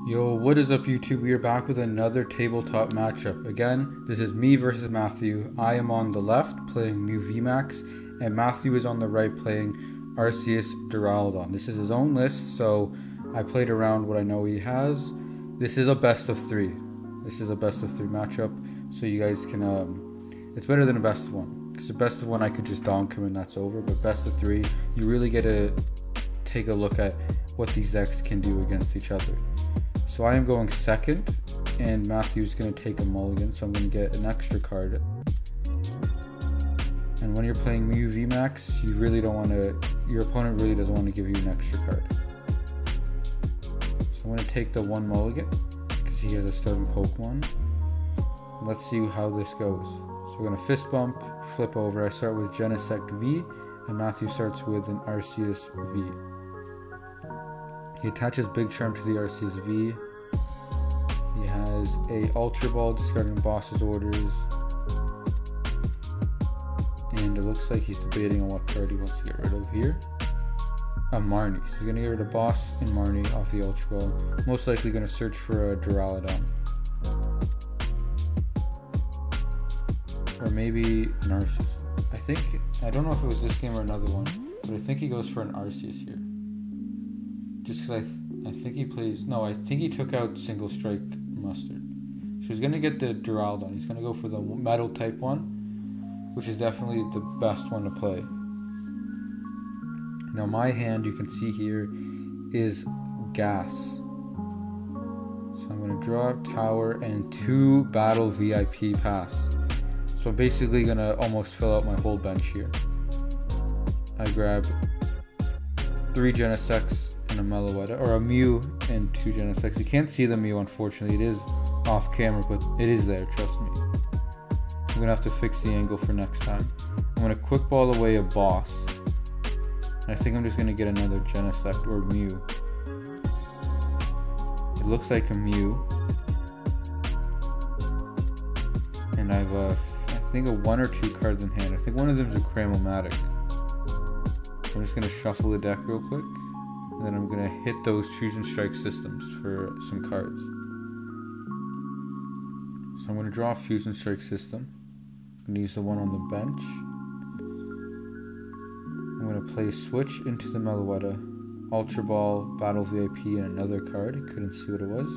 Yo, what is up YouTube? We are back with another tabletop matchup. Again, this is me versus Matthew. I am on the left playing Mew VMAX, and Matthew is on the right playing Arceus Duraludon. This is his own list, so I played around what I know he has. This is a best of three. This is a best of three matchup, so you guys can, it's better than a best of one. Because the best of one I could just donk him and that's over, but best of three, you really get to take a look at what these decks can do against each other. So I am going second, and Matthew's going to take a mulligan, so I'm going to get an extra card. And when you're playing Mew VMAX, you really don't want to, your opponent really doesn't want to give you an extra card. So I'm going to take the one mulligan, because he has a starting Pokemon. Let's see how this goes. So we're going to fist bump, flip over. I start with Genesect V, and Matthew starts with an Arceus V. He attaches Big Charm to the Arceus V. He has a Ultra Ball discarding boss's orders. And it looks like he's debating on what card he wants to get rid of here. A Marnie. So he's going to get rid of Boss and Marnie off the Ultra Ball. Most likely going to search for a Duraludon. Or maybe an Arceus. I don't know if it was this game or another one, but I think he goes for an Arceus here. Just because I think he plays, no, I think he took out Single Strike Mustard. So he's going to get the Duraludon. He's going to go for the Metal type one, which is definitely the best one to play. Now my hand, you can see here, is Gas. So I'm going to draw Tower and 2 Battle VIP Pass. So I'm basically going to almost fill out my whole bench here. I grab 3 Genesects and a Meloetta, or a Mew and 2 Genesects. You can't see the Mew, unfortunately. It is off camera, but it is there, trust me. I'm going to have to fix the angle for next time. I'm going to Quick Ball away a Boss. And I think I'm just going to get another Genesect or Mew. It looks like a Mew. And I have I think 1 or 2 cards in hand. I think one of them is a Cramomatic. I'm just going to shuffle the deck real quick. And then I'm going to hit those Fusion Strike systems for some cards. So I'm going to draw a Fusion Strike system. I'm going to use the one on the bench. I'm going to play Switch into the Meloetta, Ultra Ball, Battle VIP, and another card. I couldn't see what it was.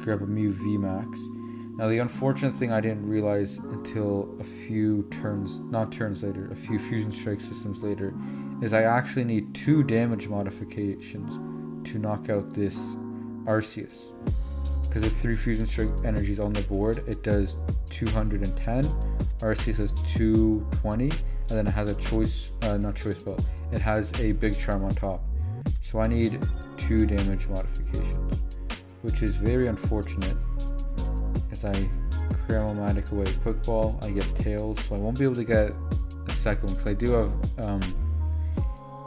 Grab a Mew VMAX. Now the unfortunate thing I didn't realize until a few a few Fusion Strike systems later, is I actually need 2 damage modifications to knock out this Arceus. Because with 3 Fusion Strike energies on the board, it does 210, Arceus has 220, and then it has a it has a Big Charm on top. So I need 2 damage modifications, which is very unfortunate. As I Cramomatic away Quick Ball, I get Tails, so I won't be able to get a second one, because I do have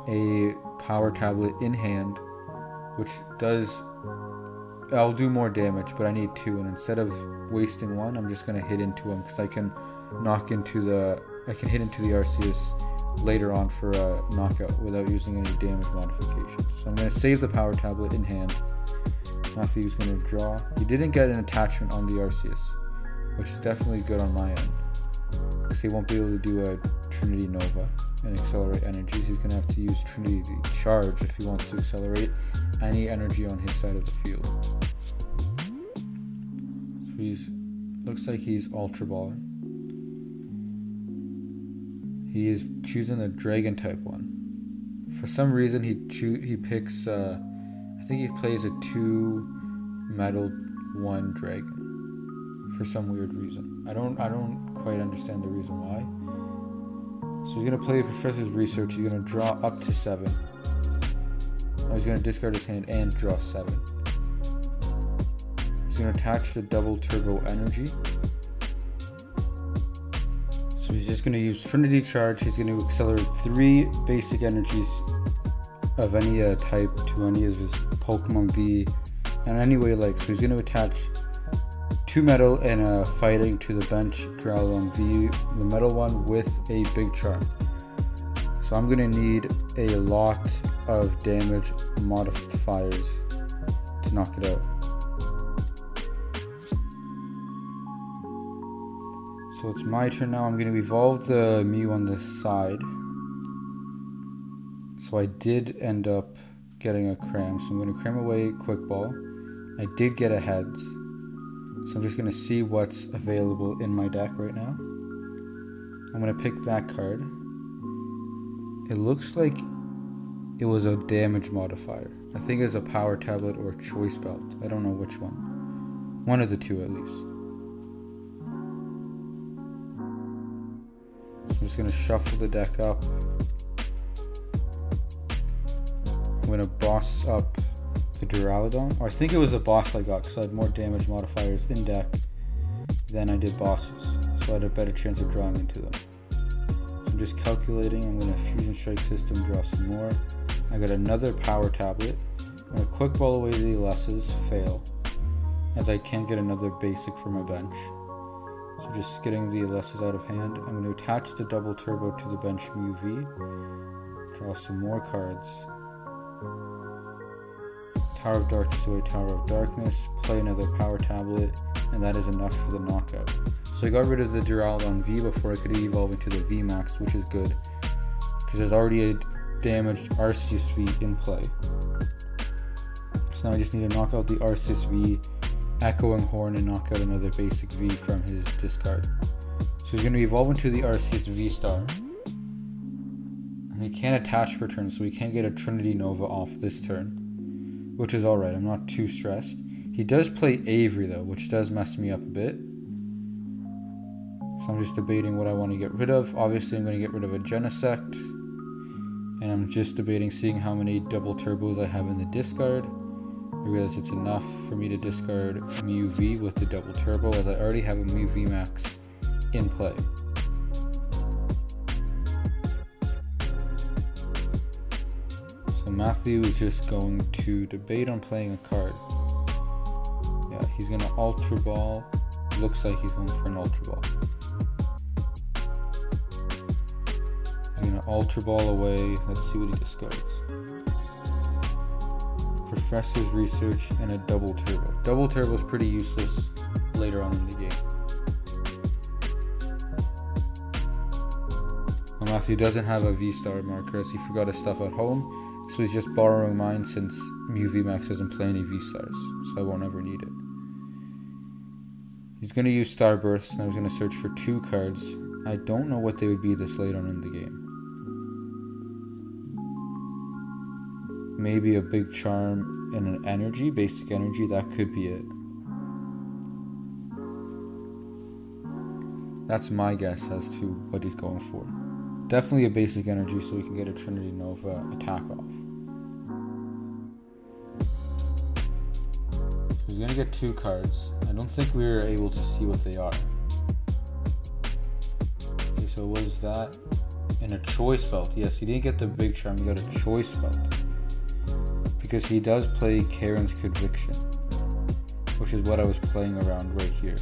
a Power Tablet in hand, which I'll do more damage, but I need 2, and instead of wasting 1, I'm just going to hit into him, because I can hit into the Arceus later on for a knockout without using any damage modifications. So I'm going to save the Power Tablet in hand. Matthew's going to draw. He didn't get an attachment on the Arceus, which is definitely good on my end, because he won't be able to do a Trinity Nova and accelerate energies. He's going to have to use Trinity Charge if he wants to accelerate any energy on his side of the field. So looks like he's Ultra Balling. He is choosing the Dragon type one. For some reason he picks I think he plays a 2 Metal 1 Dragon for some weird reason. I don't quite understand the reason why. So he's gonna play Professor's Research. He's gonna draw up to 7. Now he's gonna discard his hand and draw 7. He's gonna attach the Double Turbo Energy. So he's just gonna use Trinity Charge. He's gonna accelerate 3 basic energies of any type to any of his Pokemon V, and any way like. So he's going to attach 2 Metal and a Fighting to the bench Duraludon V, the Metal one with a Big Charm. So I'm going to need a lot of damage modifiers to knock it out. So it's my turn now. I'm going to evolve the Mew on the side. So I did end up getting a cram. So I'm going to cram away Quick Ball. I did get a Heads. So I'm just going to see what's available in my deck right now. I'm going to pick that card. It looks like it was a damage modifier. I think it's a Power Tablet or Choice Belt. I don't know which one. One of the two at least. I'm just going to shuffle the deck up. I'm going to boss up the Duraludon. Or I think it was a boss I got because I had more damage modifiers in deck than I did bosses. So I had a better chance of drawing into them. So I'm just calculating. I'm going to Fusion Strike System, draw some more. I got another Power Tablet. I'm going to Quick Ball away the Lesses, fail, as I can't get another basic for my bench. So just getting the Lesses out of hand. I'm going to attach the Double Turbo to the bench Mew V. Draw some more cards. Tower of Darkness away Tower of Darkness. Play another Power Tablet. And that is enough for the knockout. So I got rid of the Duraludon V before I could evolve into the V Max, which is good. Because there's already a damaged Arceus V in play. So now I just need to knock out the Arceus V, Echoing Horn, and knock out another basic V from his discard. So he's going to evolve into the Arceus V-Star. And he can't attach per turn, so he can't get a Trinity Nova off this turn. Which is alright, I'm not too stressed. He does play Avery though, which does mess me up a bit. So I'm just debating what I want to get rid of. Obviously I'm going to get rid of a Genesect. And I'm just debating seeing how many Double Turbos I have in the discard. I realize it's enough for me to discard Mew V with the Double Turbo, as I already have a Mew V Max in play. So Matthew is just going to debate on playing a card. Yeah, he's going to Ultra Ball. Looks like he's going for an Ultra Ball. He's going to Ultra Ball away. Let's see what he discards. Professor's Research and a Double Turbo. Double Turbo is pretty useless later on in the game. Well, Matthew doesn't have a V-Star marker as he forgot his stuff at home, so he's just borrowing mine since Mew VMAX doesn't play any V-Stars, so I won't ever need it. He's going to use Starburst, and I was going to search for 2 cards. I don't know what they would be this late on in the game. Maybe a Big Charm and an Energy, Basic Energy, that could be it. That's my guess as to what he's going for. Definitely a Basic Energy so we can get a Trinity Nova attack off. So he's going to get 2 cards. I don't think we were able to see what they are. Okay, so what is that? And a Choice Belt. Yes, he didn't get the Big Charm, he got a Choice Belt. Because he does play Karen's Conviction, which is what I was playing around right here.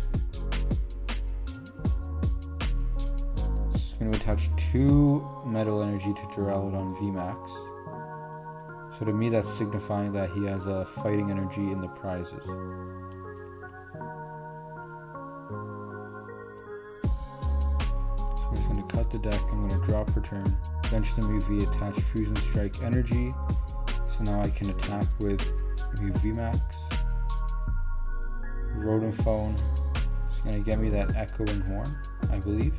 Just going to attach 2 Metal Energy to Duraludon VMAX. So to me that's signifying that he has a Fighting Energy in the prizes. So I'm just going to cut the deck, I'm going to drop return, bench the Mew V, attach Fusion Strike Energy. So now I can attack with Mew VMAX. Rotom Phone. It's going to get me that Echoing Horn, I believe.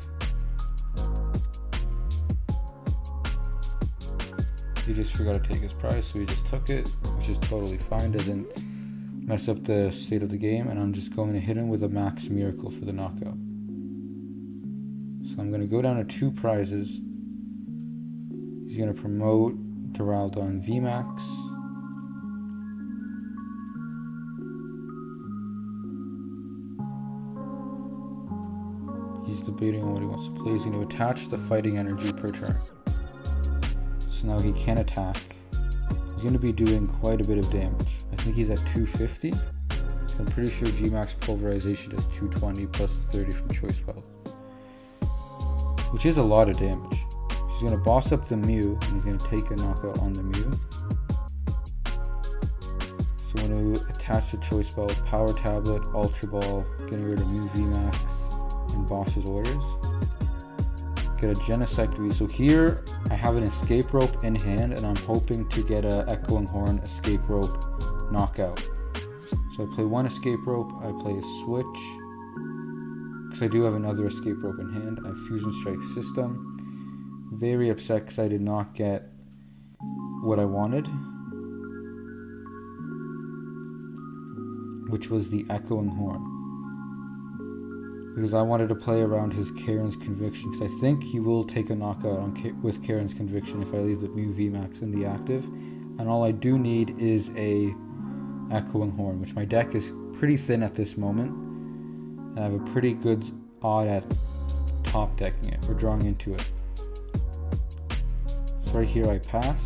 He just forgot to take his prize, so he just took it, which is totally fine. Doesn't mess up the state of the game, and I'm just going to hit him with a Max Miracle for the knockout. So I'm going to go down to 2 prizes. He's going to promote Duraludon VMAX. He's debating on what he wants to play. He's going to attach the Fighting Energy per turn. So now he can attack. He's going to be doing quite a bit of damage. I think he's at 250. So I'm pretty sure G-Max Pulverization does 220 plus 30 from Choice Belt, which is a lot of damage. He's going to boss up the Mew, and he's going to take a knockout on the Mew. So I'm going to attach the Choice Belt, Power Tablet, Ultra Ball, getting rid of Mew VMAX, in boss's orders. Get a Genesect V. So here I have an Escape Rope in hand, and I'm hoping to get a Echoing Horn Escape Rope knockout. So I play one Escape Rope, I play a Switch, because I do have another Escape Rope in hand. I have Fusion Strike System. Very upset because I did not get what I wanted, which was the Echoing Horn, because I wanted to play around his Karen's Conviction, because I think he will take a knockout with Karen's Conviction if I leave the Mew VMAX in the active, and all I do need is a Echoing Horn, which my deck is pretty thin at this moment, and I have a pretty good odd at top decking it or drawing into it. So right here I pass.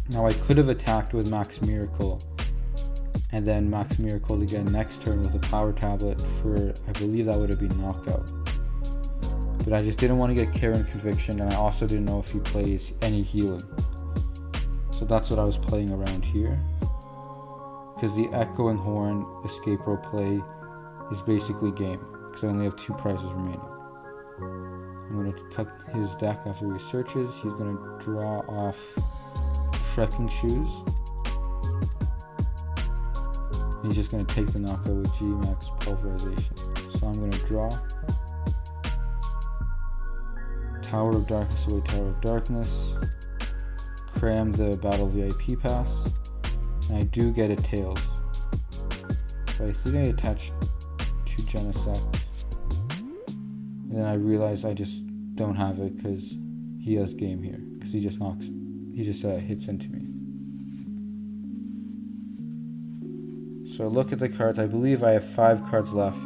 Now I could have attacked with Max Miracle and then Max Miracle again next turn with a Power Tablet for, I believe that would have been knockout. But I just didn't want to get Karen Conviction, and I also didn't know if he plays any healing. So that's what I was playing around here. Because the Echoing Horn Escape Rope play is basically game, because I only have 2 prizes remaining. I'm going to cut his deck after he searches. He's going to draw off Trekking Shoes. He's just going to take the knockout with G-Max Pulverization. So I'm going to draw Tower of Darkness away, Tower of Darkness, cram the Battle VIP pass, and I do get a Tails. So I think I attached 2 Genesect, and then I realize I just don't have it because he has game here, because he just hits into me. So look at the cards. I believe I have 5 cards left.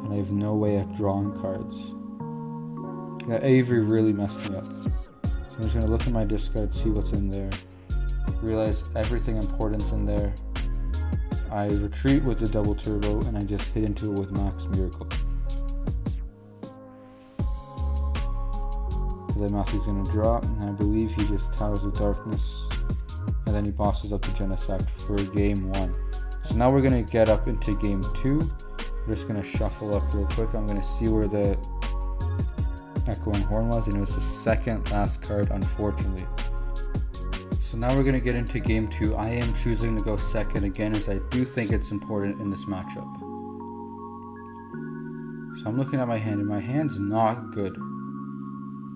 And I have no way of drawing cards. That Avery really messed me up. So I'm just going to look at my discard, see what's in there. Realize everything important's in there. I retreat with the double turbo, and I just hit into it with Max Miracle. So then Matthew's going to draw, and I believe he just Towers of Darkness, and then he bosses up to Genesect for game 1. So now we're going to get up into game 2. We're just going to shuffle up real quick. I'm going to see where the Echoing Horn was, and it was the second last card, unfortunately. So now we're going to get into game 2. I am choosing to go second again, as I do think it's important in this matchup. So I'm looking at my hand, and my hand's not good.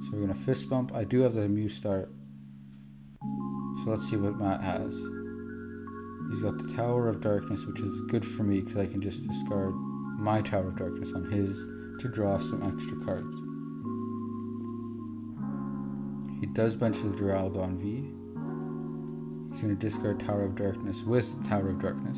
So we're going to fist bump. I do have the Mew start. So let's see what Matt has. He's got the Tower of Darkness, which is good for me because I can just discard my Tower of Darkness on his to draw some extra cards. He does bench the Duraludon V. He's going to discard Tower of Darkness with Tower of Darkness.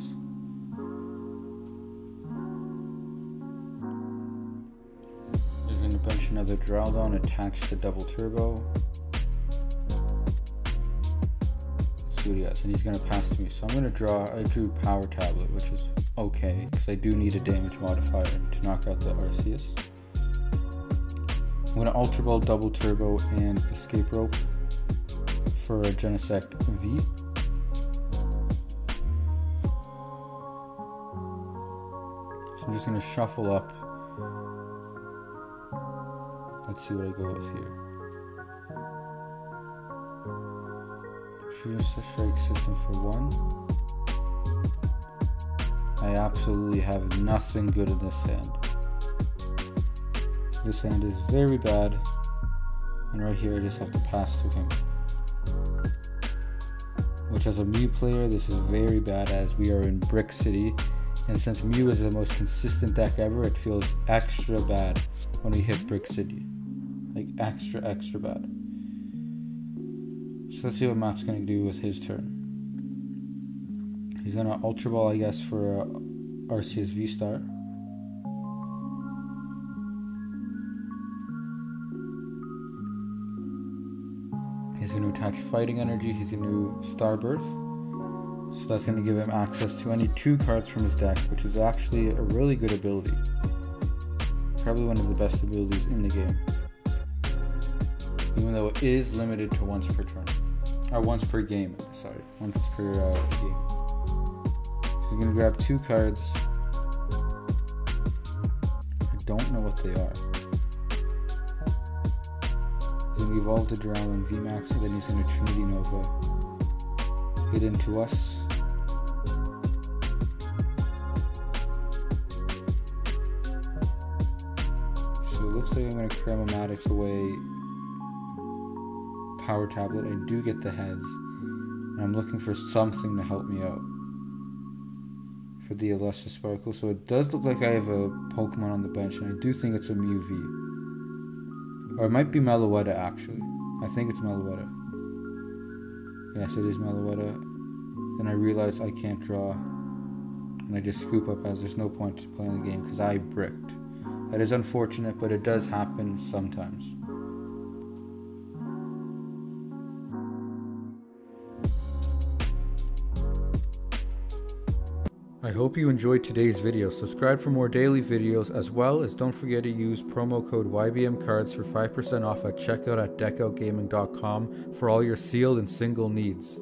He's going to bench another Duraludon attached to double turbo. Let's see what he has. And he's going to pass to me. So I'm going to draw. I drew Power Tablet, which is okay, because I do need a damage modifier to knock out the Arceus. I'm going to Ultra Ball, double turbo, and Escape Rope for a Genesect V. So I'm just going to shuffle up. Let's see what I go with here. Fusion Strike System for 1. I absolutely have nothing good in this hand. This hand is very bad, and right here I just have to pass to him. Which, as a Mew player, this is very bad, as we are in Brick City, and since Mew is the most consistent deck ever, it feels extra bad when we hit Brick City. Like extra bad. So let's see what Matt's going to do with his turn. He's going to Ultra Ball, I guess, for Arceus V-Star. He's going to attach Fighting Energy. He's going to Starbirth. So that's going to give him access to any 2 cards from his deck, which is actually a really good ability. Probably one of the best abilities in the game. Even though it is limited to once per turn. Once per game. Sorry, once per game. So I'm gonna grab 2 cards. I don't know what they are. He's gonna evolve the Duralum VMAX, and then he's gonna Trinity Nova hit into us. So it looks like I'm gonna Cram-O-Matic away Power Tablet. I do get the heads, and I'm looking for something to help me out for the Elustasparkle. So it does look like I have a Pokemon on the bench, and I do think it's a Mew V. Or it might be Meloetta, actually. I think it's Meloetta. Yes, it is Meloetta. Then I realize I can't draw, and I just scoop up as there's no point to playing the game because I bricked. That is unfortunate, but it does happen sometimes. I hope you enjoyed today's video. Subscribe for more daily videos, as well as don't forget to use promo code YBMCards for 5% off at checkout at deckoutgaming.com for all your sealed and single needs.